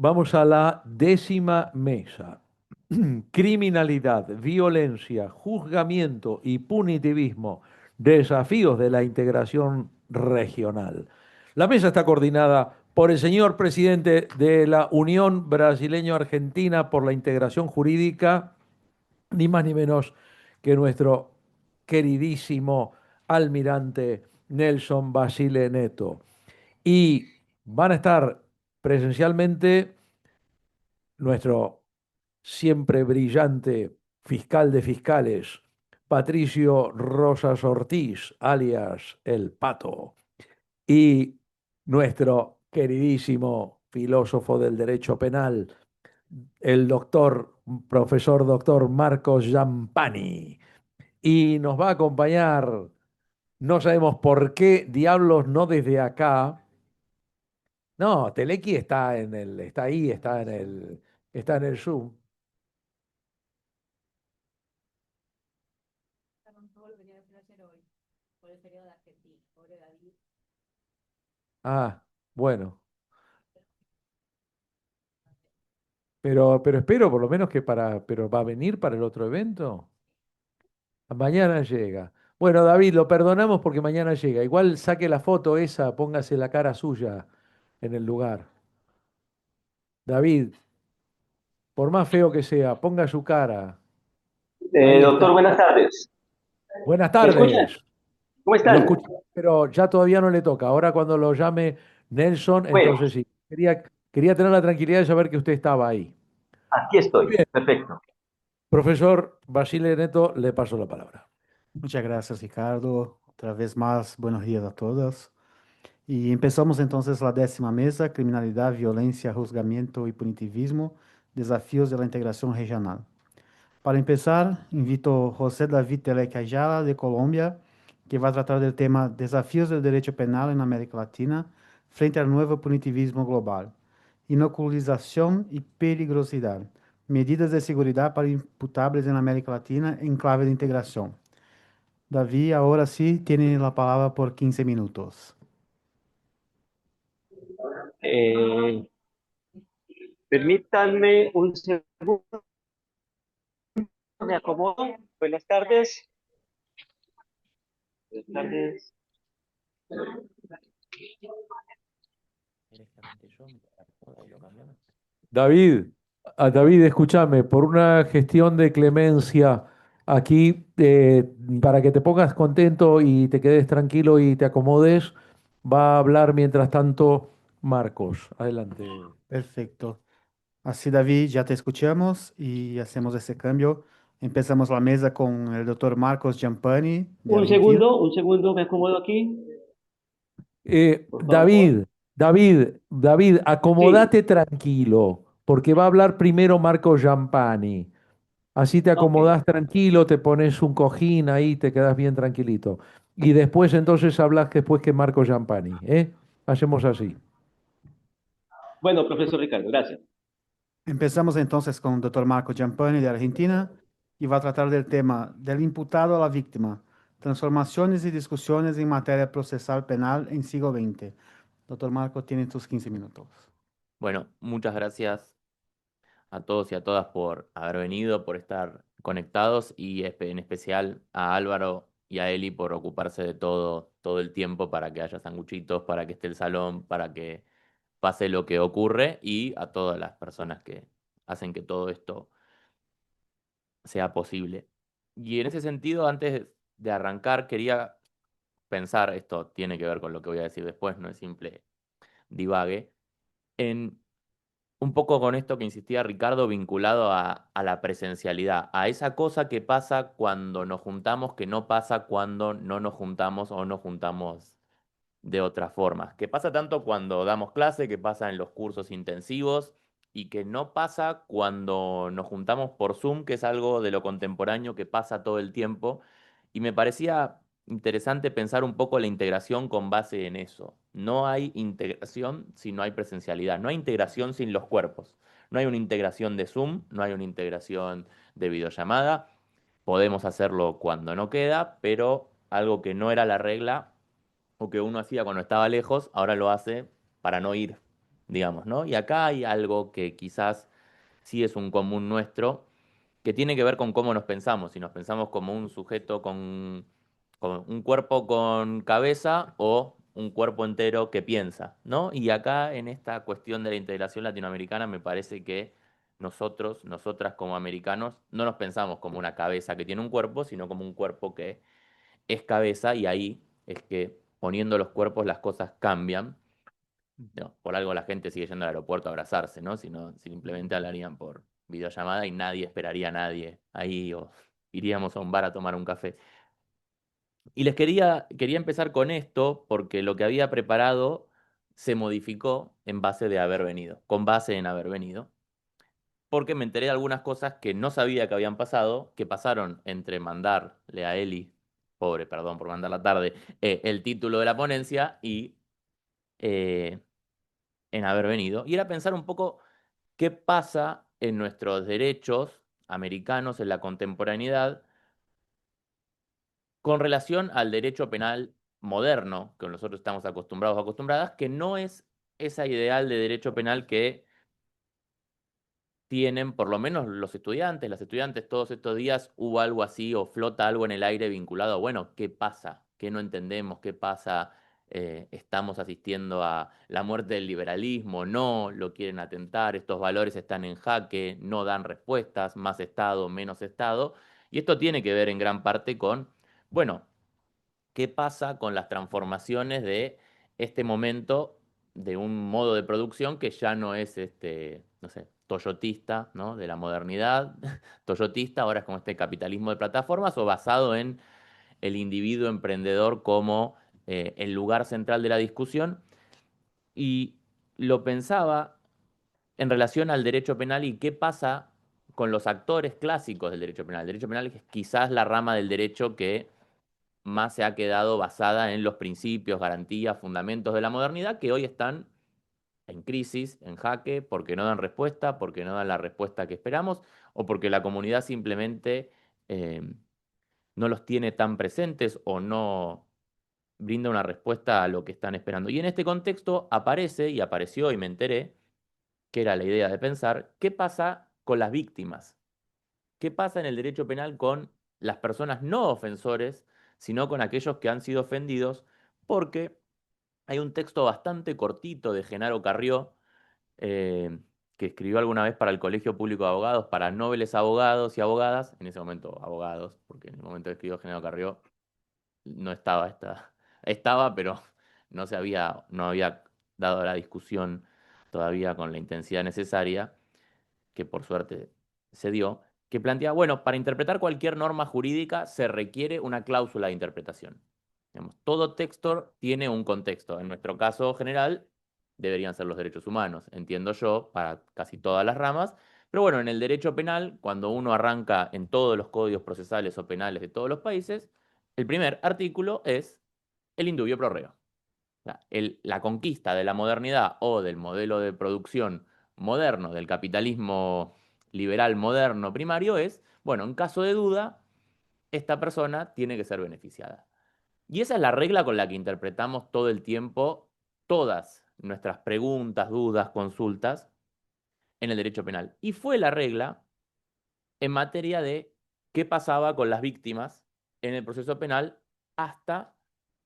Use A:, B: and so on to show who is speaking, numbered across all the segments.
A: Vamos a la 10ª mesa. Criminalidad, violencia, juzgamiento y punitivismo, desafíos de la integración regional. La mesa está coordinada por el señor presidente de la Unión Brasileño-Argentina por la Integración Jurídica, ni más ni menos que nuestro queridísimo almirante Nelson Basile Neto. Y van a estar presencialmente nuestro siempre brillante fiscal de fiscales, Patricio Rosas Ortiz, alias El Pato, y nuestro queridísimo filósofo del derecho penal, el doctor, profesor doctor Marcos Giampani. Y nos va a acompañar, no sabemos por qué diablos, no desde acá. No, Telequi está ahí, está en el Zoom. Ah, bueno, pero espero por lo menos pero va a venir para el otro evento. Mañana llega. Bueno, David, lo perdonamos porque mañana llega. Igual saque la foto esa, póngase la cara suya en el lugar. David, por más feo que sea, ponga su cara. Ahí
B: Doctor,
A: está.
B: buenas tardes.
A: Buenas
B: ¿Me escuchan?
A: tardes.
B: ¿Cómo
A: Lo
B: están?
A: escuché, pero ya todavía no le toca. Ahora cuando lo llame Nelson,
B: Bueno,
A: entonces sí. Quería tener la tranquilidad de saber que usted estaba ahí.
B: aquí
A: Muy
B: estoy.
A: bien.
B: Perfecto.
A: Profesor Basile Neto, le paso la palabra.
C: Muchas gracias, Ricardo. Otra vez más, buenos días a todos. Y empezamos entonces la 10ª mesa, criminalidad, violencia, juzgamiento y punitivismo, desafíos de la integración regional. Para empezar, invito a José David Teleque Ayala, de Colombia, que va a tratar del tema Desafíos del Derecho Penal en América Latina frente al nuevo punitivismo global, inoculización y peligrosidad, medidas de seguridad para imputables en América Latina en clave de integración. David, ahora sí, tiene la palabra por 15 minutos.
B: Eh, Permítanme un segundo, me acomodo. Buenas tardes. Buenas tardes.
A: David, David, escúchame, por una gestión de clemencia aquí, para que te pongas contento y te quedes tranquilo y te acomodes, va a hablar mientras tanto Marcos. Adelante.
C: Perfecto. Así, David, ya te escuchamos y hacemos ese cambio. Empezamos la mesa con el doctor Marcos Giampani, de Argentina.
B: Un segundo, me acomodo aquí, por favor.
A: David,
B: Sí,
A: acomódate tranquilo, porque va a hablar primero Marco Giampani. Así te
B: ok.
A: acomodás tranquilo, te pones un cojín ahí, te quedas bien tranquilito. Y después entonces hablas después que Marco Giampani, ¿eh? Hacemos así.
B: Bueno, profesor Ricardo, gracias.
C: Empezamos entonces con el doctor Marcos Giampani, de Argentina, y va a tratar del tema del imputado a la víctima, transformaciones y discusiones en materia procesal penal en siglo XX. Doctor Marcos, tiene tus 15 minutos.
D: Bueno, muchas gracias a todos y a todas por haber venido, por estar conectados y en especial a Álvaro y a Eli por ocuparse de todo el tiempo para que haya sanguchitos, para que esté el salón, para que pase lo que ocurre y a todas las personas que hacen que todo esto sea posible. Y en ese sentido, antes de arrancar, quería pensar, esto tiene que ver con lo que voy a decir después, no es simple divague, en un poco con esto que insistía Ricardo, vinculado a la presencialidad, a esa cosa que pasa cuando nos juntamos, que no pasa cuando no nos juntamos o nos juntamos de otra forma, que pasa tanto cuando damos clase, que pasa en los cursos intensivos y que no pasa cuando nos juntamos por Zoom, que es algo de lo contemporáneo que pasa todo el tiempo. Y me parecía interesante pensar un poco la integración con base en eso. No hay integración si no hay presencialidad, no hay integración sin los cuerpos. No hay una integración de Zoom, no hay una integración de videollamada. Podemos hacerlo cuando no queda, pero algo que no era la regla o que uno hacía cuando estaba lejos, ahora lo hace para no ir. digamos, ¿no? Y acá hay algo que quizás sí es un común nuestro, que tiene que ver con cómo nos pensamos, si nos pensamos como un sujeto con un cuerpo con cabeza o un cuerpo entero que piensa, ¿no? Y acá en esta cuestión de la integración latinoamericana me parece que nosotros, nosotras como americanos, no nos pensamos como una cabeza que tiene un cuerpo, sino como un cuerpo que es cabeza y ahí es que poniendo los cuerpos las cosas cambian. No, por algo la gente sigue yendo al aeropuerto a abrazarse, ¿no? Si no, simplemente hablarían por videollamada y nadie esperaría a nadie ahí o iríamos a un bar a tomar un café. Y quería empezar con esto porque lo que había preparado se modificó en base de haber venido, con base en haber venido, porque me enteré de algunas cosas que no sabía que habían pasado, que pasaron entre mandarle a Eli, pobre, perdón por mandarla tarde, el título de la ponencia y eh, en haber venido. Y era pensar un poco qué pasa en nuestros derechos americanos en la contemporaneidad con relación al derecho penal moderno, que nosotros estamos acostumbrados o acostumbradas, que no es esa ideal de derecho penal que tienen por lo menos los estudiantes, las estudiantes, todos estos días hubo algo así o flota algo en el aire vinculado a, bueno, ¿qué pasa? ¿Qué no entendemos? ¿Qué pasa? Estamos asistiendo a la muerte del liberalismo, no lo quieren atentar, estos valores están en jaque, no dan respuestas, más Estado, menos Estado. Y esto tiene que ver en gran parte con, bueno, qué pasa con las transformaciones de este momento de un modo de producción que ya no es no sé, toyotista, ¿no? De la modernidad, toyotista, ahora es como este capitalismo de plataformas o basado en el individuo emprendedor como el lugar central de la discusión. Y lo pensaba en relación al derecho penal y qué pasa con los actores clásicos del derecho penal. El derecho penal es quizás la rama del derecho que más se ha quedado basada en los principios, garantías, fundamentos de la modernidad que hoy están en crisis, en jaque, porque no dan respuesta, porque no dan la respuesta que esperamos o porque la comunidad simplemente eh, no los tiene tan presentes o no brinda una respuesta a lo que están esperando. Y en este contexto aparece y apareció y me enteré que era la idea de pensar qué pasa con las víctimas. ¿Qué pasa en el derecho penal con las personas no ofensores, sino con aquellos que han sido ofendidos? Porque hay un texto bastante cortito de Genaro Carrió, eh, que escribió alguna vez para el Colegio Público de Abogados, para nobles abogados y abogadas, en ese momento abogados, porque en el momento que escribió Genaro Carrió no estaba, pero no había dado la discusión todavía con la intensidad necesaria que por suerte se dio, que plantea, bueno, para interpretar cualquier norma jurídica se requiere una cláusula de interpretación. Digamos, todo texto tiene un contexto. En nuestro caso general, deberían ser los derechos humanos, entiendo yo, para casi todas las ramas. Pero bueno, en el derecho penal, cuando uno arranca en todos los códigos procesales o penales de todos los países, el primer artículo es el indubio pro reo. Sea, la conquista de la modernidad o del modelo de producción moderno, del capitalismo liberal moderno primario es, bueno, en caso de duda, esta persona tiene que ser beneficiada. Y esa es la regla con la que interpretamos todo el tiempo todas nuestras preguntas, dudas, consultas en el derecho penal. Y fue la regla en materia de qué pasaba con las víctimas en el proceso penal hasta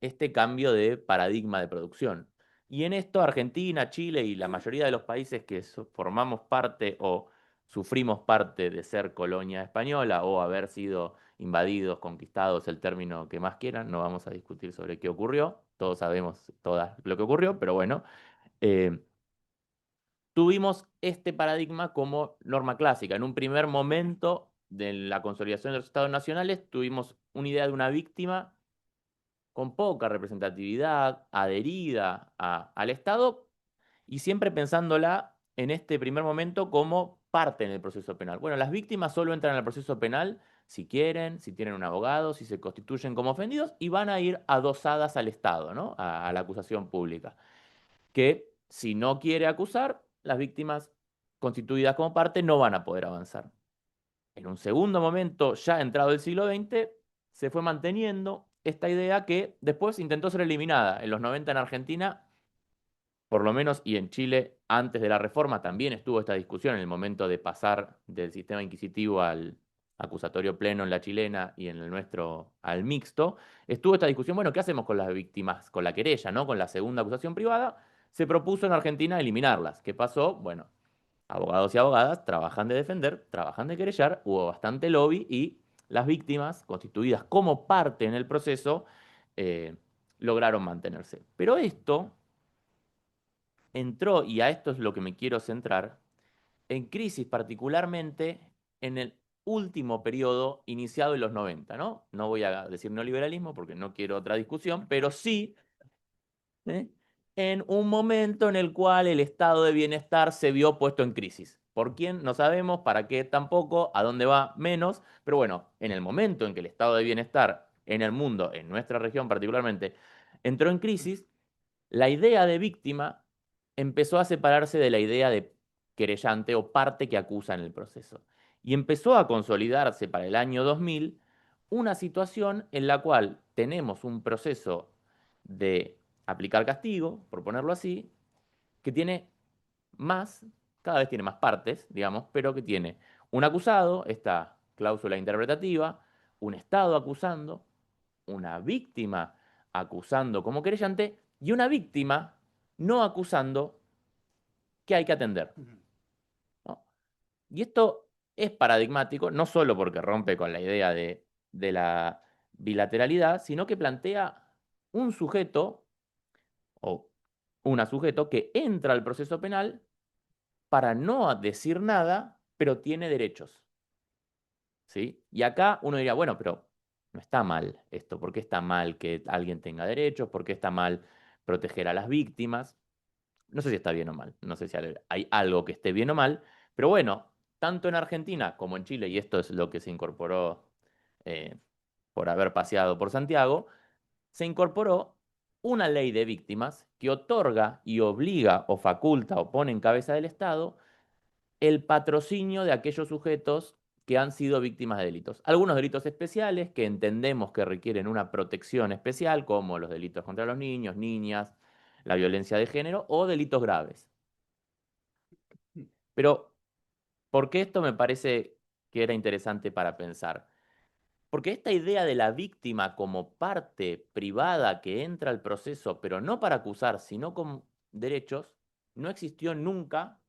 D: este cambio de paradigma de producción. Y en esto Argentina, Chile y la mayoría de los países que formamos parte o sufrimos parte de ser colonia española o haber sido invadidos, conquistados, el término que más quieran, no vamos a discutir sobre qué ocurrió, todos sabemos todas lo que ocurrió, pero bueno, eh, tuvimos este paradigma como norma clásica. En un primer momento de la consolidación de los estados nacionales, tuvimos una idea de una víctima con poca representatividad, adherida al Estado y siempre pensándola en este primer momento como parte en el proceso penal. Bueno, las víctimas solo entran al proceso penal si quieren, si tienen un abogado, si se constituyen como ofendidos y van a ir adosadas al Estado, ¿no? A la acusación pública que si no quiere acusar, las víctimas constituidas como parte no van a poder avanzar. En un segundo momento, ya entrado el siglo XX, se fue manteniendo esta idea que después intentó ser eliminada. En los 90 en Argentina, por lo menos, y en Chile, antes de la reforma, también estuvo esta discusión en el momento de pasar del sistema inquisitivo al acusatorio pleno en la chilena y en el nuestro al mixto, estuvo esta discusión, bueno, ¿qué hacemos con las víctimas, con la querella, ¿no? Con la segunda acusación privada? Se propuso en Argentina eliminarlas. ¿Qué pasó? Bueno, abogados y abogadas trabajan de defender, trabajan de querellar, hubo bastante lobby y las víctimas, constituidas como parte en el proceso, eh, lograron mantenerse. Pero esto entró, y a esto es lo que me quiero centrar, en crisis particularmente en el último periodo iniciado en los 90, ¿no? No voy a decir neoliberalismo porque no quiero otra discusión, pero sí, ¿eh? En un momento en el cual el estado de bienestar se vio puesto en crisis. ¿Por quién? No sabemos, para qué tampoco, a dónde va menos, pero bueno, en el momento en que el estado de bienestar en el mundo, en nuestra región particularmente, entró en crisis, la idea de víctima empezó a separarse de la idea de querellante o parte que acusa en el proceso. Y empezó a consolidarse para el año 2000 una situación en la cual tenemos un proceso de aplicar castigo, por ponerlo así, que tiene más, cada vez tiene más partes, digamos, pero que tiene un acusado, esta cláusula interpretativa, un Estado acusando, una víctima acusando como querellante y una víctima no acusando que hay que atender, ¿no? Y esto es paradigmático, no solo porque rompe con la idea de la bilateralidad, sino que plantea un sujeto o una sujeto que entra al proceso penal para no decir nada, pero tiene derechos, ¿sí? Y acá uno diría, bueno, pero no está mal esto. ¿Por qué está mal que alguien tenga derechos? ¿Por qué está mal proteger a las víctimas? No sé si está bien o mal, no sé si hay algo que esté bien o mal, pero bueno, tanto en Argentina como en Chile, y esto es lo que se incorporó eh, por haber paseado por Santiago, se incorporó una ley de víctimas que otorga y obliga o faculta o pone en cabeza del Estado el patrocinio de aquellos sujetos que han sido víctimas de delitos. Algunos delitos especiales que entendemos que requieren una protección especial, como los delitos contra los niños, niñas, la violencia de género o delitos graves. Pero, ¿por qué esto me parece que era interesante para pensar? Porque esta idea de la víctima como parte privada que entra al proceso, pero no para acusar, sino con derechos, no existió nunca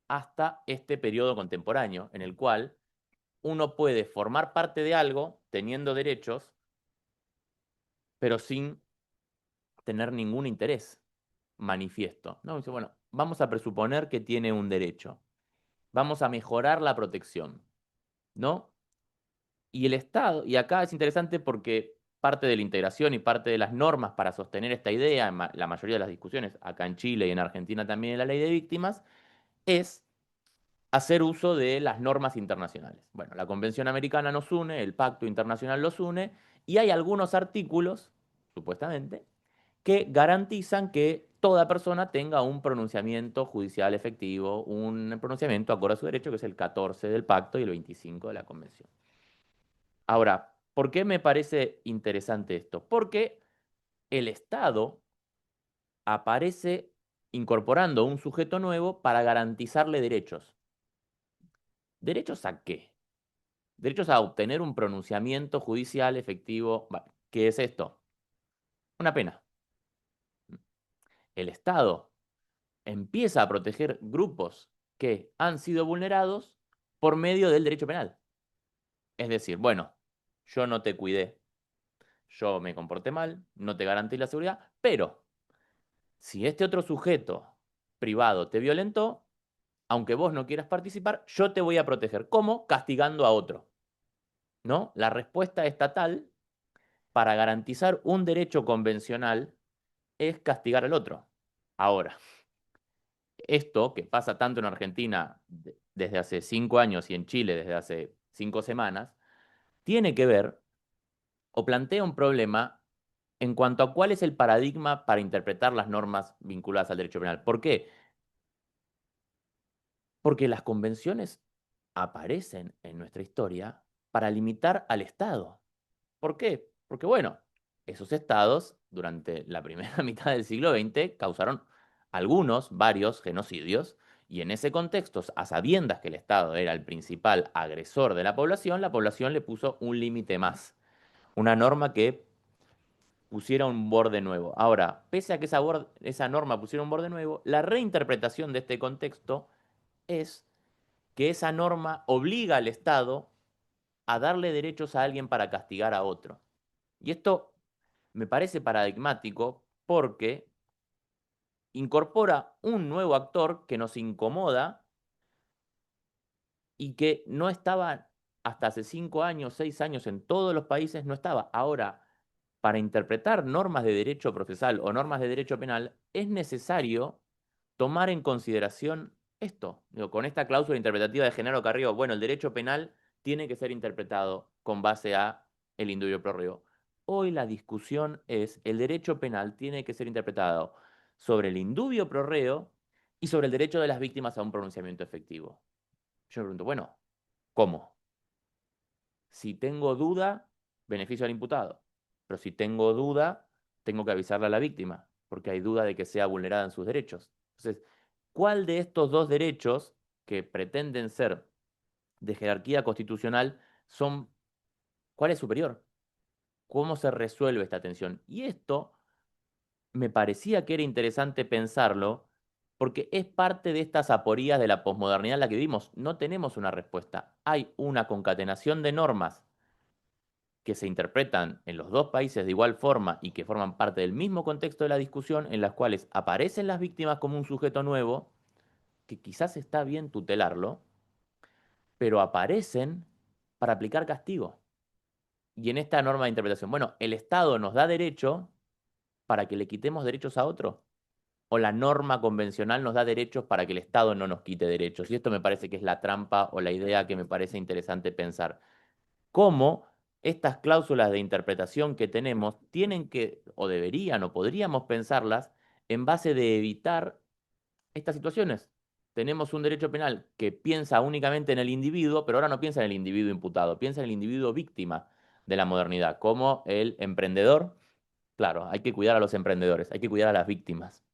D: hasta este periodo contemporáneo, en el cual uno puede formar parte de algo teniendo derechos, pero sin tener ningún interés manifiesto, ¿no? Dice, bueno, vamos a presuponer que tiene un derecho, vamos a mejorar la protección, ¿no? Y el Estado, y acá es interesante porque parte de la integración y parte de las normas para sostener esta idea, en la mayoría de las discusiones, acá en Chile y en Argentina también en la ley de víctimas, es hacer uso de las normas internacionales. Bueno, la Convención Americana nos une, el Pacto Internacional los une, y hay algunos artículos, supuestamente, que garantizan que toda persona tenga un pronunciamiento judicial efectivo, un pronunciamiento acorde a su derecho, que es el 14 del Pacto y el 25 de la Convención. Ahora, ¿por qué me parece interesante esto? Porque el Estado aparece incorporando un sujeto nuevo para garantizarle derechos. ¿Derechos a qué? Derechos a obtener un pronunciamiento judicial efectivo. ¿Qué es esto? Una pena. El Estado empieza a proteger grupos que han sido vulnerados por medio del derecho penal. Es decir, bueno, yo no te cuidé, yo me comporté mal, no te garanté la seguridad, pero si este otro sujeto privado te violentó, aunque vos no quieras participar, yo te voy a proteger. ¿Cómo? Castigando a otro, ¿no? La respuesta estatal para garantizar un derecho convencional es castigar al otro. Ahora, esto que pasa tanto en Argentina desde hace 5 años y en Chile desde hace 5 semanas, tiene que ver o plantea un problema en cuanto a cuál es el paradigma para interpretar las normas vinculadas al derecho penal. ¿Por qué? Porque las convenciones aparecen en nuestra historia para limitar al Estado. ¿Por qué? Porque, bueno, esos estados durante la primera mitad del siglo XX causaron algunos, varios genocidios, y en ese contexto, a sabiendas que el Estado era el principal agresor de la población le puso un límite más, una norma que pusiera un borde nuevo. Ahora, pese a que esa norma pusiera un borde nuevo, la reinterpretación de este contexto es que esa norma obliga al Estado a darle derechos a alguien para castigar a otro. Y esto me parece paradigmático porque incorpora un nuevo actor que nos incomoda y que no estaba hasta hace 5 años, 6 años en todos los países, no estaba. Ahora, para interpretar normas de derecho procesal o normas de derecho penal, es necesario tomar en consideración esto. Digo, con esta cláusula interpretativa de Genaro Carrillo, bueno, el derecho penal tiene que ser interpretado con base a el indubio pro reo. Hoy la discusión es, el derecho penal tiene que ser interpretado sobre el indubio pro reo y sobre el derecho de las víctimas a un pronunciamiento efectivo. Yo me pregunto, bueno, ¿cómo? Si tengo duda, beneficio al imputado. Pero si tengo duda, tengo que avisarle a la víctima, porque hay duda de que sea vulnerada en sus derechos. Entonces, ¿cuál de estos dos derechos que pretenden ser de jerarquía constitucional cuál es superior? ¿Cómo se resuelve esta tensión? Y esto me parecía que era interesante pensarlo porque es parte de estas aporías de la posmodernidad en la que vivimos. No tenemos una respuesta. Hay una concatenación de normas que se interpretan en los dos países de igual forma y que forman parte del mismo contexto de la discusión, en las cuales aparecen las víctimas como un sujeto nuevo, que quizás está bien tutelarlo, pero aparecen para aplicar castigo. Y en esta norma de interpretación, bueno, el Estado nos da derecho para que le quitemos derechos a otro, o la norma convencional nos da derechos para que el Estado no nos quite derechos. Y esto me parece que es la trampa o la idea que me parece interesante pensar. Cómo estas cláusulas de interpretación que tenemos tienen que, o deberían, o podríamos pensarlas en base de evitar estas situaciones. Tenemos un derecho penal que piensa únicamente en el individuo, pero ahora no piensa en el individuo imputado, piensa en el individuo víctima de la modernidad, como el emprendedor. Claro, hay que cuidar a los emprendedores, hay que cuidar a las víctimas,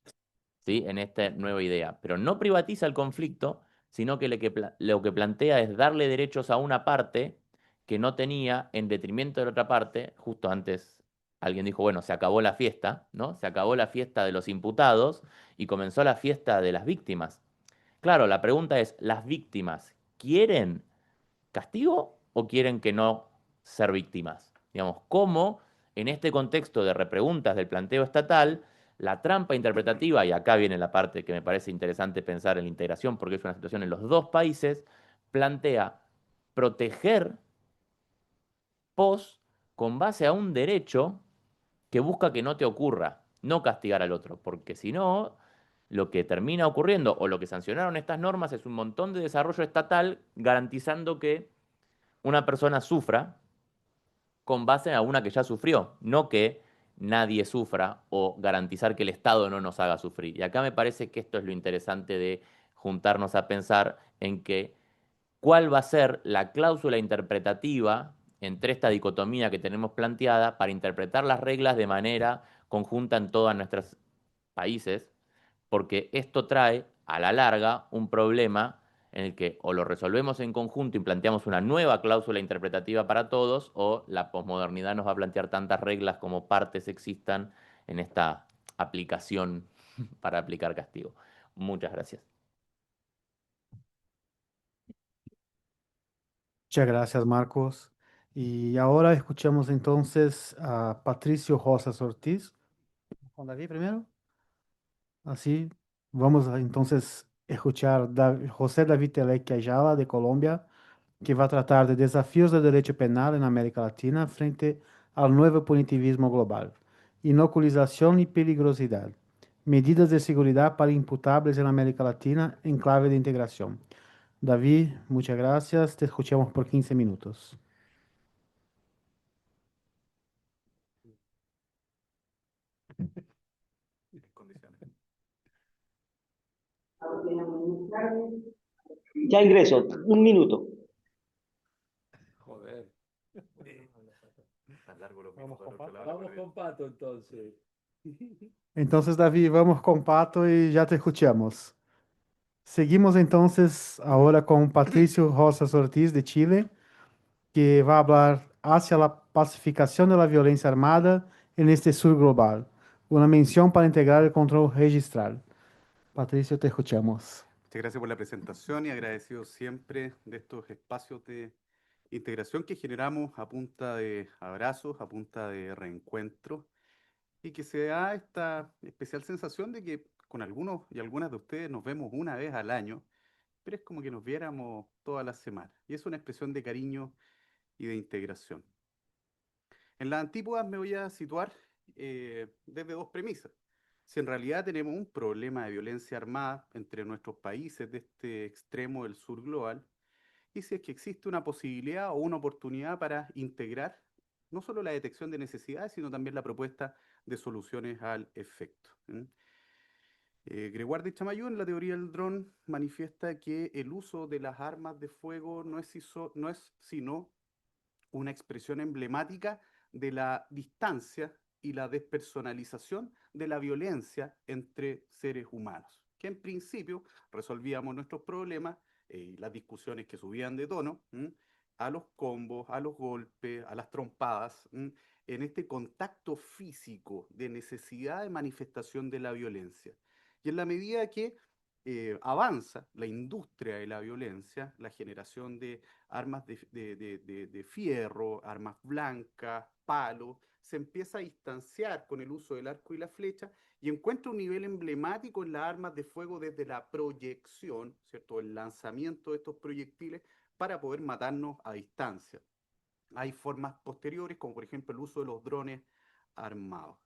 D: ¿sí? En esta nueva idea. Pero no privatiza el conflicto, sino que lo que plantea es darle derechos a una parte que no tenía en detrimento de la otra parte. Justo antes alguien dijo, bueno, se acabó la fiesta, ¿no? Se acabó la fiesta de los imputados y comenzó la fiesta de las víctimas. Claro, la pregunta es, ¿las víctimas quieren castigo o quieren que no ser víctimas? Digamos, ¿cómo en este contexto de repreguntas del planteo estatal, la trampa interpretativa, y acá viene la parte que me parece interesante pensar en la integración, porque es una situación en los dos países, plantea proteger pos con base a un derecho que busca que no te ocurra, no castigar al otro, porque si no, lo que termina ocurriendo o lo que sancionaron estas normas es un montón de desarrollo estatal garantizando que una persona sufra con base a una que ya sufrió, no que nadie sufra o garantizar que el Estado no nos haga sufrir. Y acá me parece que esto es lo interesante de juntarnos a pensar en que cuál va a ser la cláusula interpretativa entre esta dicotomía que tenemos planteada para interpretar las reglas de manera conjunta en todos nuestros países, porque esto trae a la larga un problema en el que o lo resolvemos en conjunto y planteamos una nueva cláusula interpretativa para todos, o la posmodernidad nos va a plantear tantas reglas como partes existan en esta aplicación para aplicar castigo. Muchas gracias.
C: Muchas gracias, Marcos. Y ahora escuchamos entonces a Patricio Rosas Ortiz. Con David primero. Así, vamos a entonces escuchar José David Teleque Ayala, de Colombia, que va a tratar de desafíos del derecho penal en América Latina frente al nuevo punitivismo global, inoculización y peligrosidad, medidas de seguridad para imputables en América Latina en clave de integración. David, muchas gracias. Te escuchamos por 15 minutos.
B: Ya ingreso, un minuto.
A: Joder. Vamos con Pato entonces.
C: Entonces, David, vamos con Pato y ya te escuchamos. Seguimos entonces ahora con Patricio Rosas Ortiz de Chile, que va a hablar hacia la pacificación de la violencia armada en este sur global. Una mención para integrar el control registral. Patricio, te escuchamos.
E: Muchas gracias por la presentación y agradecido siempre de estos espacios de integración que generamos a punta de abrazos, a punta de reencuentros y que se da esta especial sensación de que con algunos y algunas de ustedes nos vemos una vez al año, pero es como que nos viéramos todas las semanas y es una expresión de cariño y de integración. En las antípodas me voy a situar desde dos premisas. Si en realidad tenemos un problema de violencia armada entre nuestros países de este extremo del sur global, y si es que existe una posibilidad o una oportunidad para integrar no solo la detección de necesidades, sino también la propuesta de soluciones al efecto. Gregoire de Chamayou, en la teoría del dron, manifiesta que el uso de las armas de fuego no es sino una expresión emblemática de la distancia y la despersonalización de la violencia entre seres humanos, que en principio resolvíamos nuestros problemas y las discusiones que subían de tono a los combos, a los golpes, a las trompadas, en este contacto físico de necesidad de manifestación de la violencia. Y en la medida que avanza la industria de la violencia, la generación de armas de fierro, armas blancas, palos, se empieza a distanciar con el uso del arco y la flecha y encuentra un nivel emblemático en las armas de fuego desde la proyección, ¿cierto? El lanzamiento de estos proyectiles para poder matarnos a distancia. Hay formas posteriores, como por ejemplo el uso de los drones armados.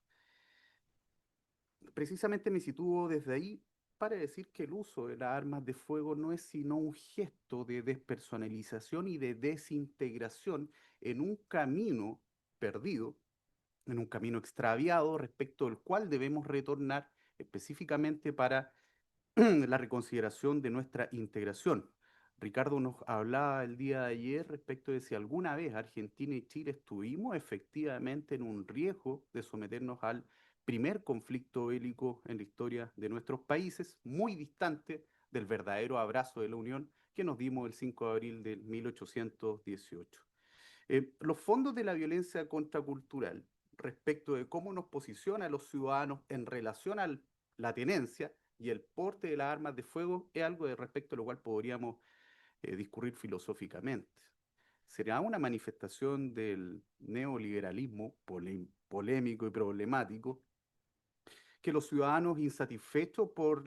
E: Precisamente me sitúo desde ahí para decir que el uso de las armas de fuego no es sino un gesto de despersonalización y de desintegración en un camino perdido, en un camino extraviado respecto del cual debemos retornar específicamente para la reconsideración de nuestra integración. Ricardo nos hablaba el día de ayer respecto de si alguna vez Argentina y Chile estuvimos efectivamente en un riesgo de someternos al primer conflicto bélico en la historia de nuestros países, muy distante del verdadero abrazo de la Unión que nos dimos el 5 de abril de 1818. Los fondos de la violencia contracultural respecto de cómo nos posiciona a los ciudadanos en relación a la tenencia y el porte de las armas de fuego es algo de respecto a lo cual podríamos discurrir filosóficamente. Será una manifestación del neoliberalismo polémico y problemático que los ciudadanos insatisfechos por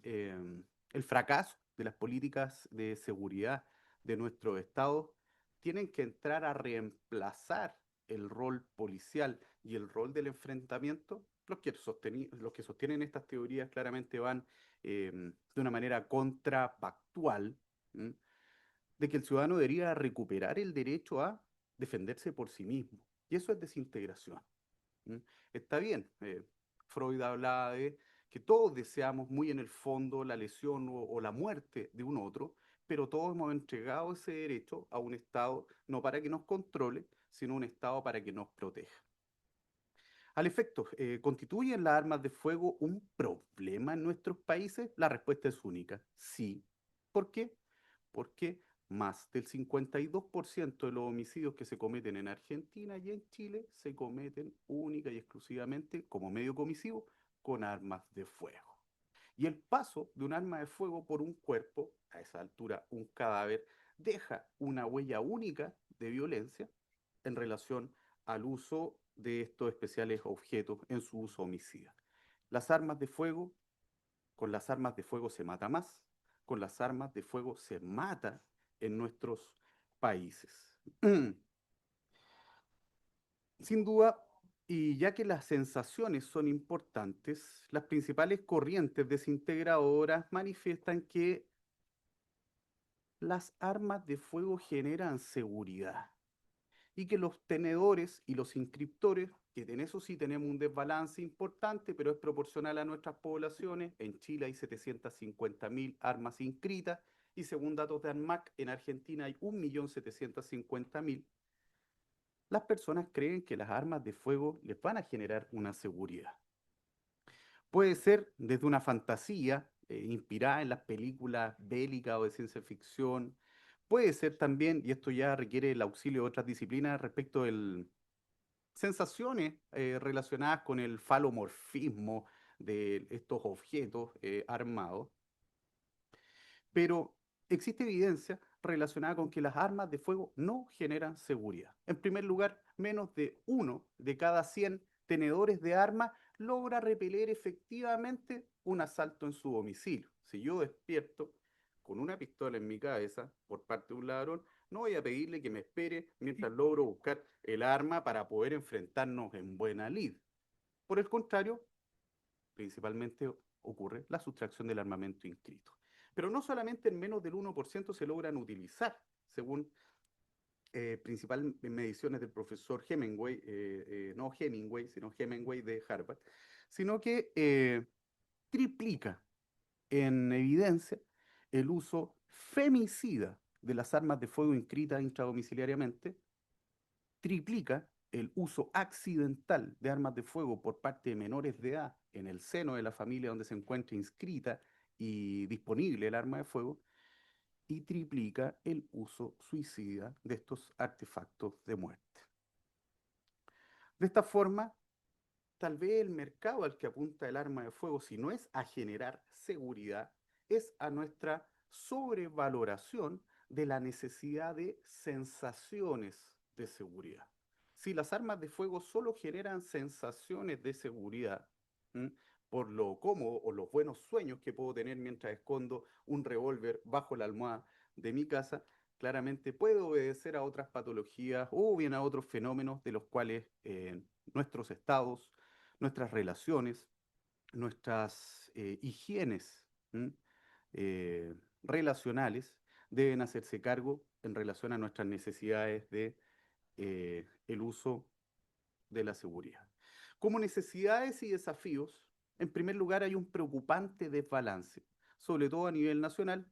E: el fracaso de las políticas de seguridad de nuestro Estado tienen que entrar a reemplazar el rol policial y el rol del enfrentamiento. Los que sostienen estas teorías claramente van de una manera contrafactual, de que el ciudadano debería recuperar el derecho a defenderse por sí mismo. Y eso es desintegración. ¿Mm? Está bien, Freud hablaba de que todos deseamos muy en el fondo la lesión o la muerte de un otro, pero todos hemos entregado ese derecho a un Estado no para que nos controle, sino un Estado para que nos proteja. Al efecto, ¿constituyen las armas de fuego un problema en nuestros países? La respuesta es única, sí. ¿Por qué? Porque más del 52% de los homicidios que se cometen en Argentina y en Chile se cometen única y exclusivamente como medio comisivo con armas de fuego. Y el paso de un arma de fuego por un cuerpo, a esa altura un cadáver, deja una huella única de violencia en relación al uso de estos especiales objetos en su uso homicida. Las armas de fuego, con las armas de fuego se mata más, con las armas de fuego se mata en nuestros países. Sin duda, y ya que las sensaciones son importantes, las principales corrientes desintegradoras manifiestan que las armas de fuego generan seguridad y que los tenedores y los inscriptores, que en eso sí tenemos un desbalance importante, pero es proporcional a nuestras poblaciones. En Chile hay 750.000 armas inscritas y según datos de ANMAC, en Argentina hay 1.750.000. Las personas creen que las armas de fuego les van a generar una seguridad. Puede ser desde una fantasía inspirada en las películas bélicas o de ciencia ficción. Puede ser también, y esto ya requiere el auxilio de otras disciplinas respecto de sensaciones relacionadas con el falomorfismo de estos objetos armados. Pero existe evidencia relacionada con que las armas de fuego no generan seguridad. En primer lugar, menos de 1 de cada 100 tenedores de armas logra repeler efectivamente un asalto en su domicilio. Si yo despierto con una pistola en mi cabeza por parte de un ladrón, no voy a pedirle que me espere mientras logro buscar el arma para poder enfrentarnos en buena lid. Por el contrario, principalmente ocurre la sustracción del armamento inscrito. Pero no solamente en menos del 1% se logran utilizar, según principales mediciones del profesor Hemingway, no Hemingway, sino Hemingway de Harvard, sino que triplica en evidencia el uso femicida de las armas de fuego inscritas intradomiciliariamente, triplica el uso accidental de armas de fuego por parte de menores de edad en el seno de la familia donde se encuentra inscrita y disponible el arma de fuego, y triplica el uso suicida de estos artefactos de muerte. De esta forma, tal vez el mercado al que apunta el arma de fuego, si no es a generar seguridad, es a nuestra sobrevaloración de la necesidad de sensaciones de seguridad. Si las armas de fuego solo generan sensaciones de seguridad, ¿m? Por lo cómodo o los buenos sueños que puedo tener mientras escondo un revólver bajo la almohada de mi casa, claramente puede obedecer a otras patologías o bien a otros fenómenos de los cuales nuestros estados, nuestras relaciones, nuestras higienes relacionales deben hacerse cargo en relación a nuestras necesidades de el uso de la seguridad. Como necesidades y desafíos, en primer lugar hay un preocupante desbalance, sobre todo a nivel nacional,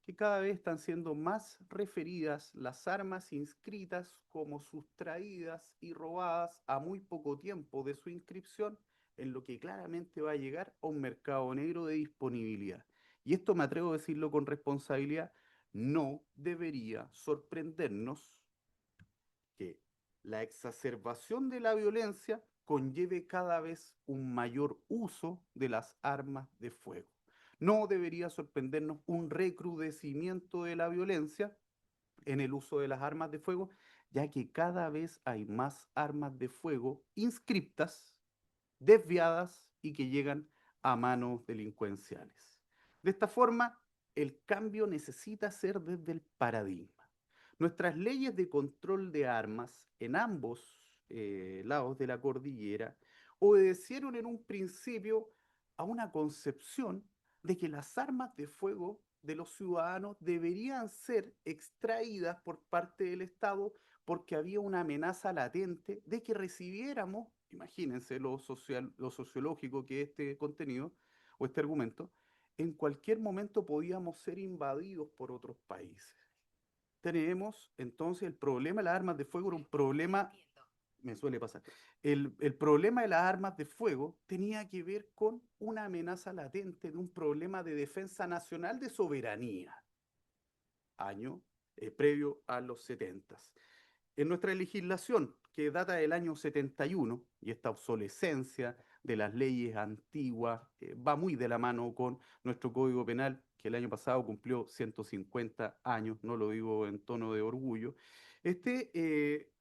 E: que cada vez están siendo más referidas las armas inscritas como sustraídas y robadas a muy poco tiempo de su inscripción, en lo que claramente va a llegar a un mercado negro de disponibilidad. Y esto me atrevo a decirlo con responsabilidad, no debería sorprendernos que la exacerbación de la violencia conlleve cada vez un mayor uso de las armas de fuego. No debería sorprendernos un recrudecimiento de la violencia en el uso de las armas de fuego, ya que cada vez hay más armas de fuego inscriptas, desviadas y que llegan a manos delincuenciales. De esta forma, el cambio necesita ser desde el paradigma. Nuestras leyes de control de armas en ambos lados de la cordillera obedecieron en un principio a una concepción de que las armas de fuego de los ciudadanos deberían ser extraídas por parte del Estado porque había una amenaza latente de que recibiéramos, imagínense lo sociológico que es este contenido o este argumento, en cualquier momento podíamos ser invadidos por otros países. Tenemos entonces el problema de las armas de fuego era un problema, me suele pasar, el problema de las armas de fuego tenía que ver con una amenaza latente de un problema de defensa nacional de soberanía, año previo a los 70. En nuestra legislación, que data del año 71, y esta obsolescencia de las leyes antiguas va muy de la mano con nuestro Código Penal, que el año pasado cumplió 150 años, no lo digo en tono de orgullo. Este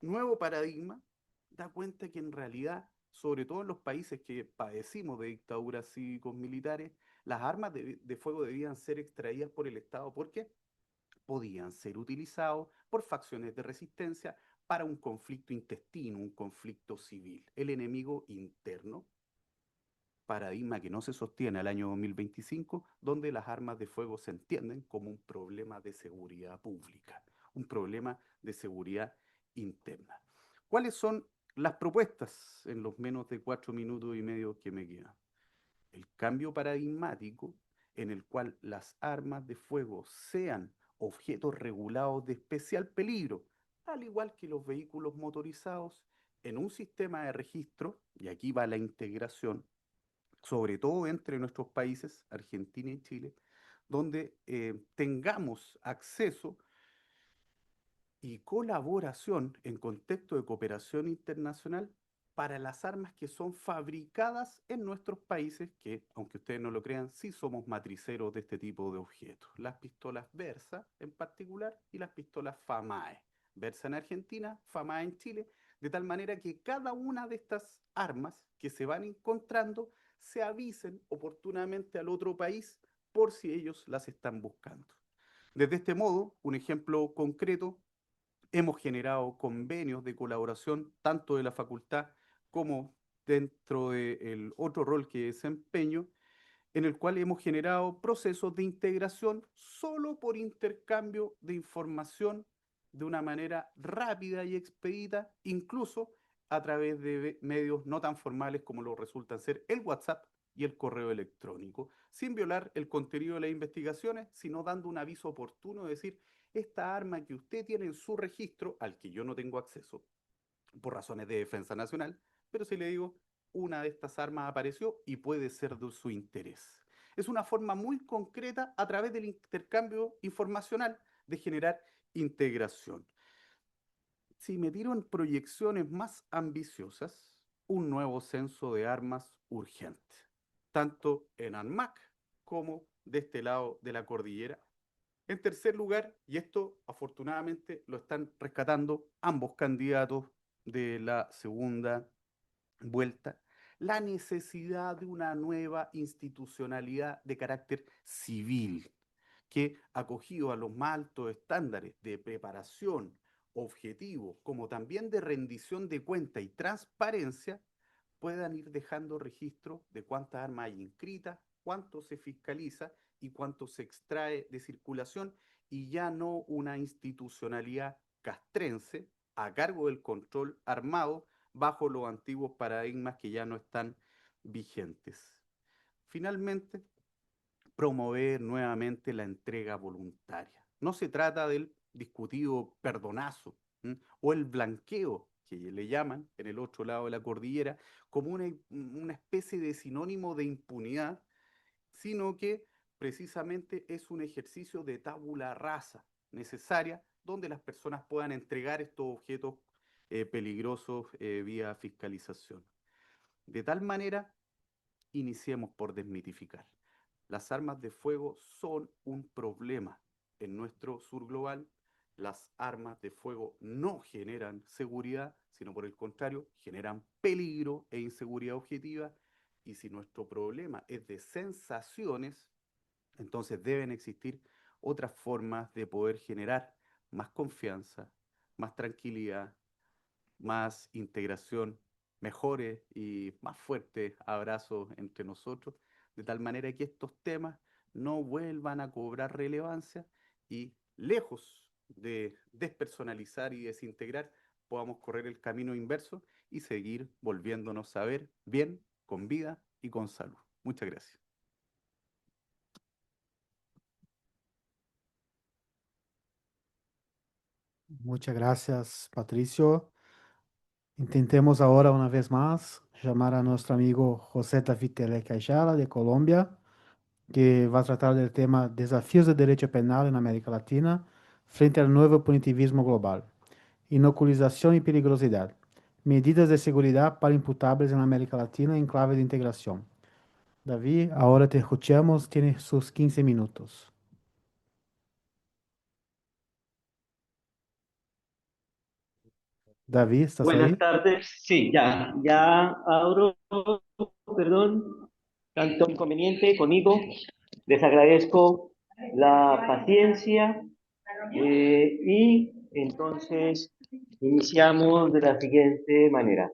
E: nuevo paradigma da cuenta que en realidad, sobre todo en los países que padecimos de dictaduras cívicos militares, las armas de fuego debían ser extraídas por el Estado. ¿Por qué? Podían ser utilizados por facciones de resistencia para un conflicto intestino, un conflicto civil, el enemigo interno, paradigma que no se sostiene al año 2025, donde las armas de fuego se entienden como un problema de seguridad pública, un problema de seguridad interna. ¿Cuáles son las propuestas en los menos de 4 minutos y medio que me quedan? El cambio paradigmático en el cual las armas de fuego sean objetos regulados de especial peligro, al igual que los vehículos motorizados, en un sistema de registro, y aquí va la integración sobre todo entre nuestros países, Argentina y Chile, donde tengamos acceso y colaboración en contexto de cooperación internacional para las armas que son fabricadas en nuestros países, que, aunque ustedes no lo crean, sí somos matriceros de este tipo de objetos. Las pistolas Versa en particular y las pistolas FAMAE. Versa en Argentina, FAMAE en Chile, de tal manera que cada una de estas armas que se van encontrando se avisen oportunamente al otro país por si ellos las están buscando. Desde este modo, un ejemplo concreto, hemos generado convenios de colaboración tanto de la facultad como dentro del otro rol que desempeño, en el cual hemos generado procesos de integración solo por intercambio de información de una manera rápida y expedita, incluso a través de medios no tan formales como lo resultan ser el WhatsApp y el correo electrónico, sin violar el contenido de las investigaciones, sino dando un aviso oportuno, de decir, esta arma que usted tiene en su registro, al que yo no tengo acceso por razones de defensa nacional, pero si le digo, una de estas armas apareció y puede ser de su interés. Es una forma muy concreta a través del intercambio informacional de generar integración. Si me tiro en proyecciones más ambiciosas, un nuevo censo de armas urgente, tanto en ANMAC como de este lado de la cordillera. En tercer lugar, y esto afortunadamente lo están rescatando ambos candidatos de la segunda vuelta, la necesidad de una nueva institucionalidad de carácter civil que, acogido a los más altos estándares de preparación, objetivo, como también de rendición de cuenta y transparencia, puedan ir dejando registro de cuántas armas hay inscritas, cuánto se fiscaliza y cuánto se extrae de circulación, y ya no una institucionalidad castrense a cargo del control armado bajo los antiguos paradigmas que ya no están vigentes. Finalmente, promover nuevamente la entrega voluntaria. No se trata del discutido perdonazo, ¿m?, o el blanqueo, que le llaman en el otro lado de la cordillera, como una especie de sinónimo de impunidad, sino que precisamente es un ejercicio de tabula rasa necesaria donde las personas puedan entregar estos objetos peligrosos vía fiscalización. De tal manera, iniciemos por desmitificar. Las armas de fuego son un problema en nuestro sur global. Las armas de fuego no generan seguridad, sino por el contrario, generan peligro e inseguridad objetiva. Y si nuestro problema es de sensaciones, entonces deben existir otras formas de poder generar más confianza, más tranquilidad, más integración, mejores y más fuertes abrazos entre nosotros, de tal manera que estos temas no vuelvan a cobrar relevancia y, lejos de despersonalizar y desintegrar, podamos correr el camino inverso y seguir volviéndonos a ver bien, con vida y con salud. Muchas gracias.
C: Muchas gracias, Patricio. Intentemos ahora una vez más llamar a nuestro amigo José David Teleque Ayala de Colombia, que va a tratar del tema Desafíos de Derecho Penal en América Latina frente al nuevo punitivismo global, inoculización y peligrosidad, medidas de seguridad para imputables en América Latina en clave de integración. David, ahora te escuchamos, tienes sus 15 minutos. David, ¿estás
B: Buenas
C: ahí?
B: tardes. Sí, ya abro, perdón, tanto inconveniente conmigo. Les agradezco la paciencia y entonces iniciamos de la siguiente manera.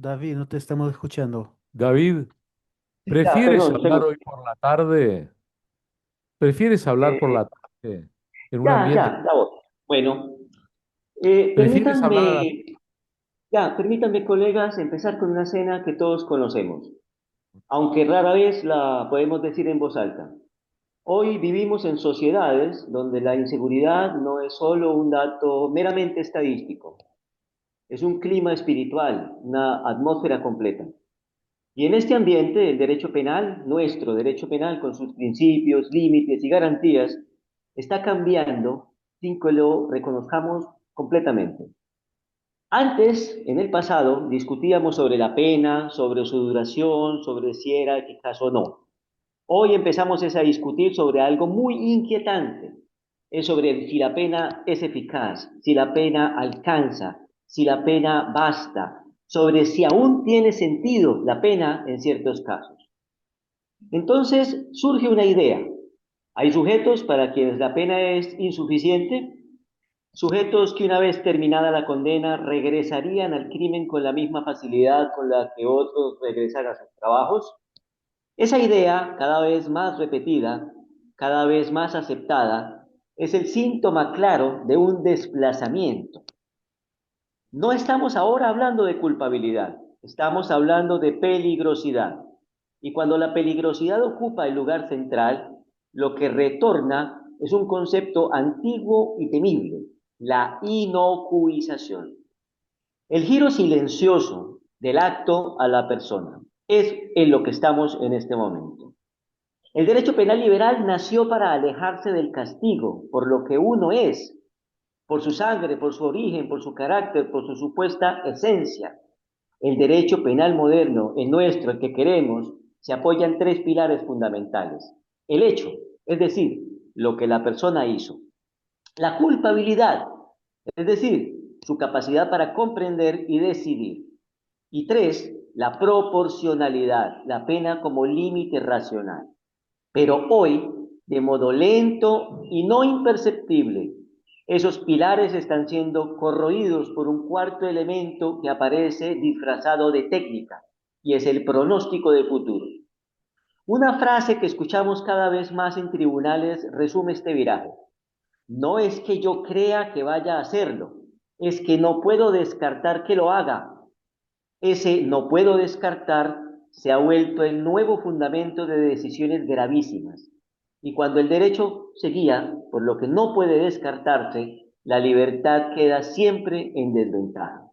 C: David, no te estamos escuchando.
A: David,
B: Ya,
A: ¿prefieres
B: perdón,
A: hablar hoy por la tarde? ¿Prefieres hablar por
B: eh,
A: la tarde en un
B: ya
A: ambiente?
B: voy. Bueno,
A: ¿Prefieres hablar a la...
B: permítanme, Ya, permítanme, colegas, empezar con una escena que todos conocemos, aunque rara vez la podemos decir en voz alta. Hoy vivimos en sociedades donde la inseguridad no es solo un dato meramente estadístico, es un clima espiritual, una atmósfera completa. Y en este ambiente, el derecho penal, nuestro derecho penal, con sus principios, límites y garantías, está cambiando sin que lo reconozcamos completamente. Antes, en el pasado, discutíamos sobre la pena, sobre su duración, sobre si era eficaz o no. Hoy empezamos a discutir sobre algo muy inquietante, es sobre si la pena es eficaz, si la pena alcanza, si la pena basta, sobre si aún tiene sentido la pena en ciertos casos. Entonces surge una idea. Hay sujetos para quienes la pena es insuficiente, sujetos que una vez terminada la condena regresarían al crimen con la misma facilidad con la que otros regresan a sus trabajos. Esa idea, cada vez más repetida, cada vez más aceptada, es el síntoma claro de un desplazamiento. No estamos ahora hablando de culpabilidad, estamos hablando de peligrosidad. Y cuando la peligrosidad ocupa el lugar central, lo que retorna es un concepto antiguo y temible, la inocuización. El giro silencioso del acto a la persona es en lo que estamos en este momento. El derecho penal liberal nació para alejarse del castigo por lo que uno es, por su sangre, por su origen, por su carácter, por su supuesta esencia. El derecho penal moderno, el nuestro, el que queremos, se apoya en tres pilares fundamentales. El hecho, es decir, lo que la persona hizo. La culpabilidad, es decir, su capacidad para comprender y decidir. Y tres, la proporcionalidad, la pena como límite racional. Pero hoy, de modo lento y no imperceptible, esos pilares están siendo corroídos por un cuarto elemento que aparece disfrazado de técnica, y es el pronóstico de futuro. Una frase que escuchamos cada vez más en tribunales resume este viraje. No es que yo crea que vaya a hacerlo, es que no puedo descartar que lo haga. Ese no puedo descartar se ha vuelto el nuevo fundamento de decisiones gravísimas. Y cuando el derecho se guía por lo que no puede descartarse, la libertad queda siempre en desventaja.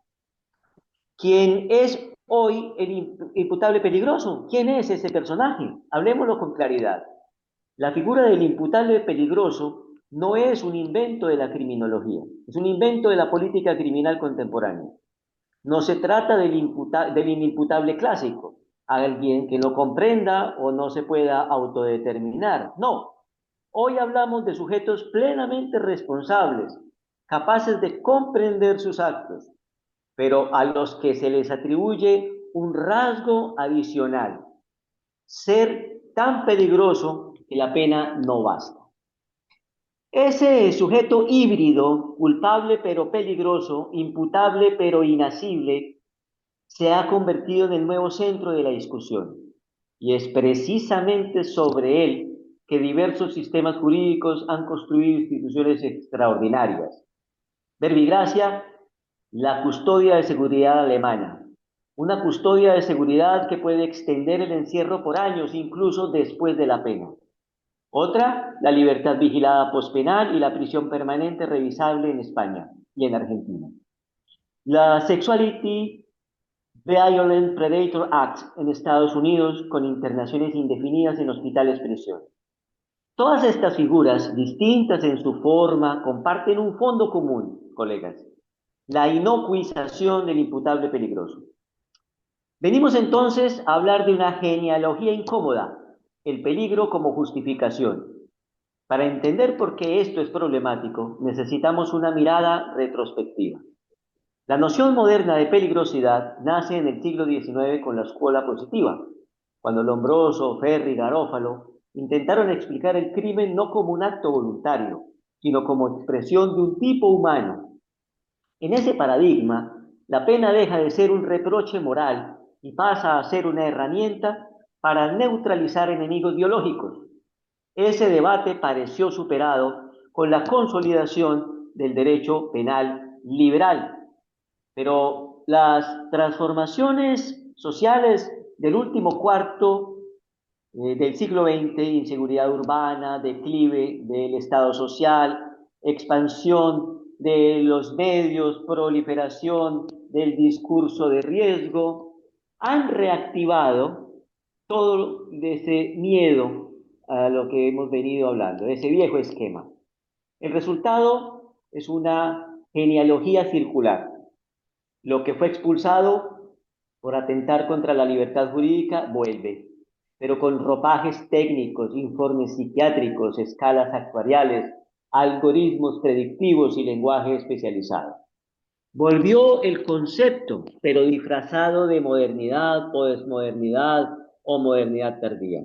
B: ¿Quién es hoy el imputable peligroso? ¿Quién es ese personaje? Hablemoslo con claridad. La figura del imputable peligroso no es un invento de la criminología, es un invento de la política criminal contemporánea. No se trata del inimputable clásico, alguien que no comprenda o no se pueda autodeterminar. No, hoy hablamos de sujetos plenamente responsables, capaces de comprender sus actos, pero a los que se les atribuye un rasgo adicional, ser tan peligroso que la pena no basta. Ese sujeto híbrido, culpable pero peligroso, imputable pero inasible, se ha convertido en el nuevo centro de la discusión. Y es precisamente sobre él que diversos sistemas jurídicos han construido instituciones extraordinarias. Verbigracia, la custodia de seguridad alemana. Una custodia de seguridad que puede extender el encierro por años, incluso después de la pena. Otra, la libertad vigilada pospenal y la prisión permanente revisable en España y en Argentina. La Sexuality Violent Predator Act en Estados Unidos con internaciones indefinidas en hospitales prisión. Todas estas figuras, distintas en su forma, comparten un fondo común, colegas, la inocuización del imputable peligroso. Venimos entonces a hablar de una genealogía incómoda, el peligro como justificación. Para entender por qué esto es problemático, necesitamos una mirada retrospectiva. La noción moderna de peligrosidad nace en el siglo XIX con la escuela positiva, cuando Lombroso, Ferri y Garófalo intentaron explicar el crimen no como un acto voluntario, sino como expresión de un tipo humano. En ese paradigma, la pena deja de ser un reproche moral y pasa a ser una herramienta para neutralizar enemigos biológicos. Ese debate pareció superado con la consolidación del derecho penal liberal. Pero las transformaciones sociales del último cuarto del siglo XX, inseguridad urbana, declive del Estado social, expansión de los medios, proliferación del discurso de riesgo, han reactivado todo ese miedo a lo que hemos venido hablando, ese viejo esquema. El resultado es una genealogía circular. Lo que fue expulsado por atentar contra la libertad jurídica vuelve, pero con ropajes técnicos, informes psiquiátricos, escalas actuariales, algoritmos predictivos y lenguaje especializado. Volvió el concepto, pero disfrazado de modernidad, posmodernidad o modernidad tardía.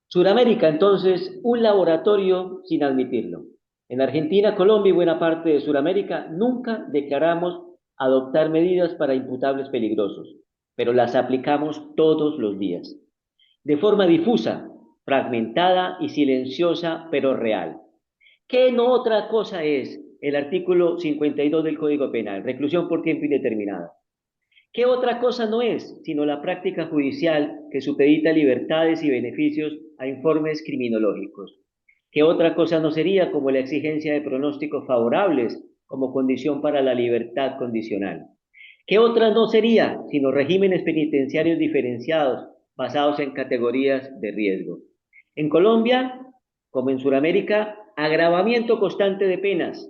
B: Suramérica, entonces, un laboratorio sin admitirlo. En Argentina, Colombia y buena parte de Suramérica nunca declaramos adoptar medidas para imputables peligrosos, pero las aplicamos todos los días, de forma difusa, fragmentada y silenciosa, pero real. ¿Qué no otra cosa es el artículo 52 del Código Penal, reclusión por tiempo indeterminado? ¿Qué otra cosa no es sino la práctica judicial que supedita libertades y beneficios a informes criminológicos? ¿Qué otra cosa no sería como la exigencia de pronósticos favorables como condición para la libertad condicional? ¿Qué otra no sería sino regímenes penitenciarios diferenciados basados en categorías de riesgo? En Colombia, como en Sudamérica, agravamiento constante de penas,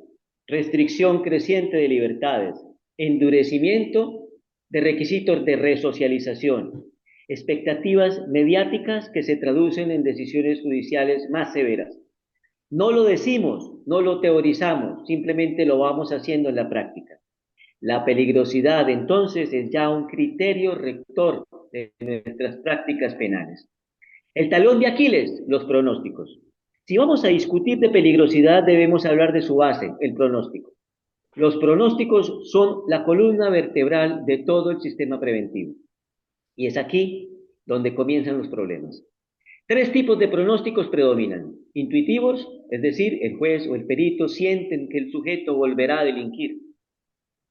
B: restricción creciente de libertades, endurecimiento de requisitos de resocialización, expectativas mediáticas que se traducen en decisiones judiciales más severas. No lo decimos, no lo teorizamos, simplemente lo vamos haciendo en la práctica. La peligrosidad, entonces, es ya un criterio rector de nuestras prácticas penales. El talón de Aquiles, los pronósticos. Si vamos a discutir de peligrosidad, debemos hablar de su base, el pronóstico. Los pronósticos son la columna vertebral de todo el sistema preventivo. Y es aquí donde comienzan los problemas. Tres tipos de pronósticos predominan. Intuitivos, es decir, el juez o el perito sienten que el sujeto volverá a delinquir.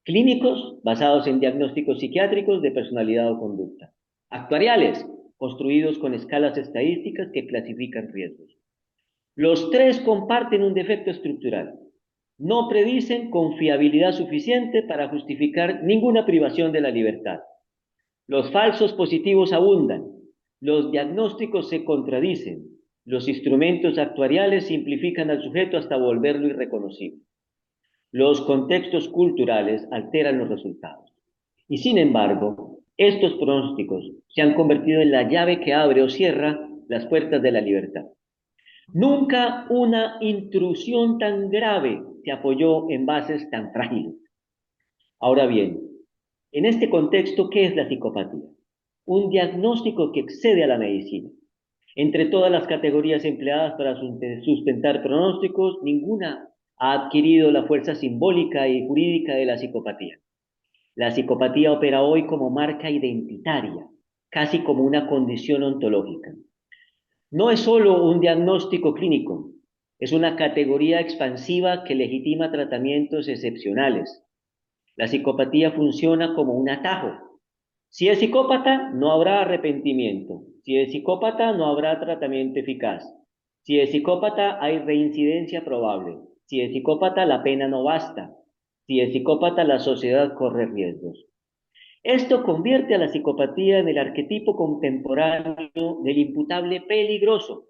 B: Clínicos, basados en diagnósticos psiquiátricos de personalidad o conducta. Actuariales, construidos con escalas estadísticas que clasifican riesgos. Los tres comparten un defecto estructural. No predicen con fiabilidad suficiente para justificar ninguna privación de la libertad. Los falsos positivos abundan, los diagnósticos se contradicen, los instrumentos actuariales simplifican al sujeto hasta volverlo irreconocible. Los contextos culturales alteran los resultados. Y sin embargo, estos pronósticos se han convertido en la llave que abre o cierra las puertas de la libertad. Nunca una intrusión tan grave se apoyó en bases tan frágiles. Ahora bien, en este contexto, ¿qué es la psicopatía? Un diagnóstico que excede a la medicina. Entre todas las categorías empleadas para sustentar pronósticos, ninguna ha adquirido la fuerza simbólica y jurídica de la psicopatía. La psicopatía opera hoy como marca identitaria, casi como una condición ontológica. No es solo un diagnóstico clínico, es una categoría expansiva que legitima tratamientos excepcionales. La psicopatía funciona como un atajo. Si es psicópata, no habrá arrepentimiento. Si es psicópata, no habrá tratamiento eficaz. Si es psicópata, hay reincidencia probable. Si es psicópata, la pena no basta. Si es psicópata, la sociedad corre riesgos. Esto convierte a la psicopatía en el arquetipo contemporáneo del imputable peligroso.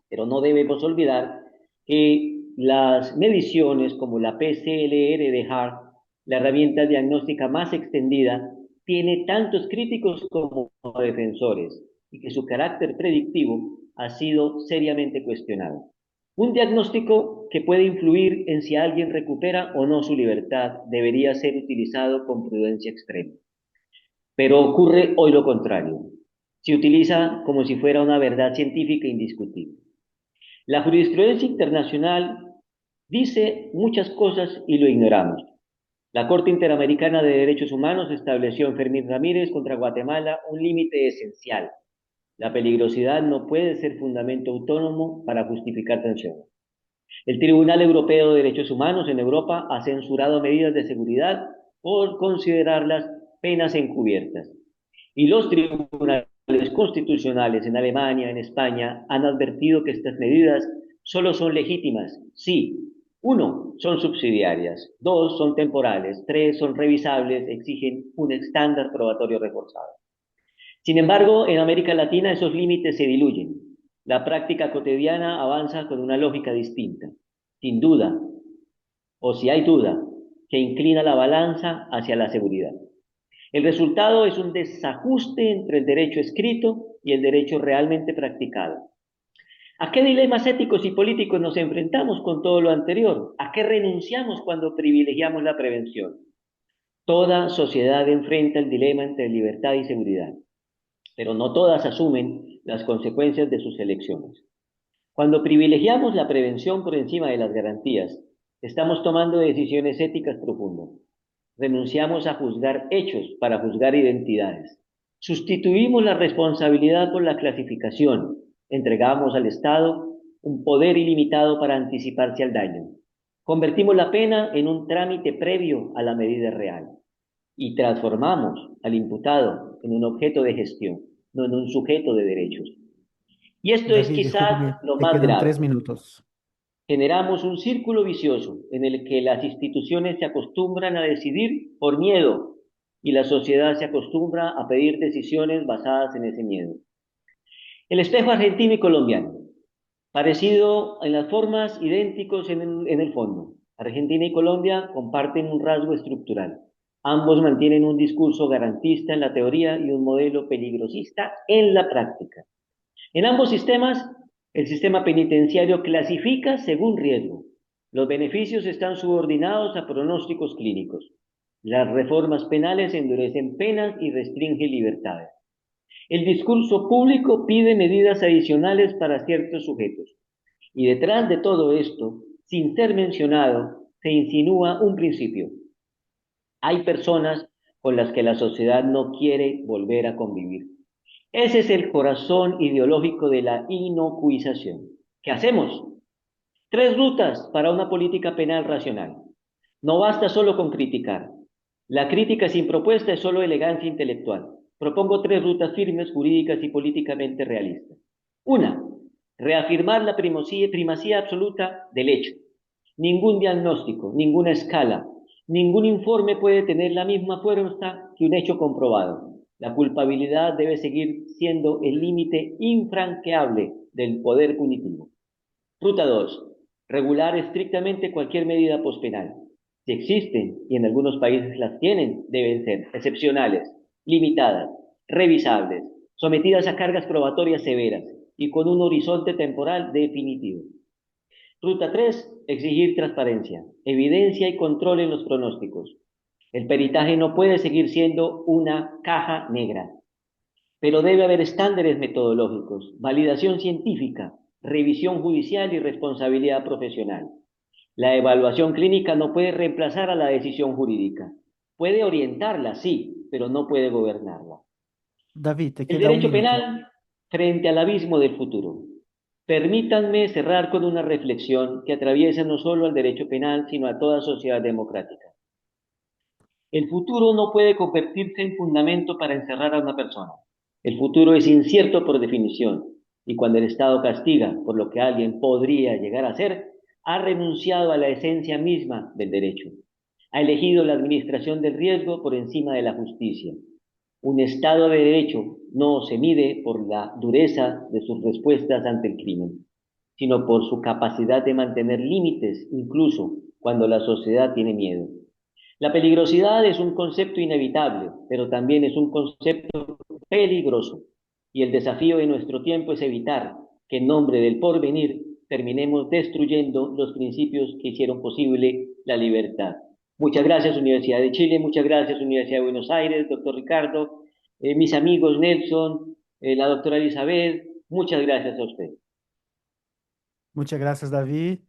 B: Pero no debemos olvidar que las mediciones como la PCLR de Hart, la herramienta diagnóstica más extendida, tiene tantos críticos como defensores y que su carácter predictivo ha sido seriamente cuestionado. Un diagnóstico que puede influir en si alguien recupera o no su libertad debería ser utilizado con prudencia extrema. Pero ocurre hoy lo contrario. Se utiliza como si fuera una verdad científica indiscutible. La jurisprudencia internacional dice muchas cosas y lo ignoramos. La Corte Interamericana de Derechos Humanos estableció en Fermín Ramírez contra Guatemala un límite esencial. La peligrosidad no puede ser fundamento autónomo para justificar sanciones. El Tribunal Europeo de Derechos Humanos en Europa ha censurado medidas de seguridad por considerarlas penas encubiertas. Y los tribunales constitucionales en Alemania, en España, han advertido que estas medidas solo son legítimas si, uno, son subsidiarias, dos, son temporales, tres, son revisables, exigen un estándar probatorio reforzado. Sin embargo, en América Latina esos límites se diluyen. La práctica cotidiana avanza con una lógica distinta. Sin duda, o si hay duda, que inclina la balanza hacia la seguridad. El resultado es un desajuste entre el derecho escrito y el derecho realmente practicado. ¿A qué dilemas éticos y políticos nos enfrentamos con todo lo anterior? ¿A qué renunciamos cuando privilegiamos la prevención? Toda sociedad enfrenta el dilema entre libertad y seguridad, pero no todas asumen las consecuencias de sus elecciones. Cuando privilegiamos la prevención por encima de las garantías, estamos tomando decisiones éticas profundas. Renunciamos a juzgar hechos para juzgar identidades. Sustituimos la responsabilidad por la clasificación. Entregamos al Estado un poder ilimitado para anticiparse al daño. Convertimos la pena en un trámite previo a la medida real y transformamos al imputado en un objeto de gestión, no en un sujeto de derechos. Y esto es
C: David,
B: quizás
C: discúlpame,
B: lo
C: te
B: más
C: quedan
B: grave.
C: 3 minutos.
B: Generamos un círculo vicioso en el que las instituciones se acostumbran a decidir por miedo y la sociedad se acostumbra a pedir decisiones basadas en ese miedo. El espejo argentino y colombiano, parecido en las formas, idénticos en el fondo. Argentina y Colombia comparten un rasgo estructural. Ambos mantienen un discurso garantista en la teoría y un modelo peligrosista en la práctica. En ambos sistemas, el sistema penitenciario clasifica según riesgo. Los beneficios están subordinados a pronósticos clínicos. Las reformas penales endurecen penas y restringen libertades. El discurso público pide medidas adicionales para ciertos sujetos. Y detrás de todo esto, sin ser mencionado, se insinúa un principio. Hay personas con las que la sociedad no quiere volver a convivir. Ese es el corazón ideológico de la inocuización. ¿Qué hacemos? Tres rutas para una política penal racional. No basta solo con criticar. La crítica sin propuesta es solo elegancia intelectual. Propongo tres rutas firmes, jurídicas y políticamente realistas. Una, reafirmar la primacía absoluta del hecho. Ningún diagnóstico, ninguna escala, ningún informe puede tener la misma fuerza que un hecho comprobado. La culpabilidad debe seguir siendo el límite infranqueable del poder punitivo. Ruta 2. Regular estrictamente cualquier medida pospenal. Si existen, y en algunos países las tienen, deben ser excepcionales, limitadas, revisables, sometidas a cargas probatorias severas y con un horizonte temporal definitivo. Ruta 3. Exigir transparencia, evidencia y control en los pronósticos. El peritaje no puede seguir siendo una caja negra, pero debe haber estándares metodológicos, validación científica, revisión judicial y responsabilidad profesional. La evaluación clínica no puede reemplazar a la decisión jurídica. Puede orientarla, sí, pero no puede gobernarla.
C: David, te
B: El
C: queda un
B: derecho
C: minuto.
B: penal frente al abismo del futuro. Permítanme cerrar con una reflexión que atraviesa no solo al derecho penal, sino a toda sociedad democrática. El futuro no puede convertirse en fundamento para encerrar a una persona. El futuro es incierto por definición, y cuando el Estado castiga por lo que alguien podría llegar a ser, ha renunciado a la esencia misma del derecho. Ha elegido la administración del riesgo por encima de la justicia. Un Estado de Derecho no se mide por la dureza de sus respuestas ante el crimen, sino por su capacidad de mantener límites, incluso cuando la sociedad tiene miedo. La peligrosidad es un concepto inevitable, pero también es un concepto peligroso. Y el desafío de nuestro tiempo es evitar que en nombre del porvenir terminemos destruyendo los principios que hicieron posible la libertad. Muchas gracias, Universidad de Chile, muchas gracias, Universidad de Buenos Aires, doctor Ricardo, mis amigos Nelson, la doctora Elizabeth, muchas gracias a usted.
C: Muchas gracias, David.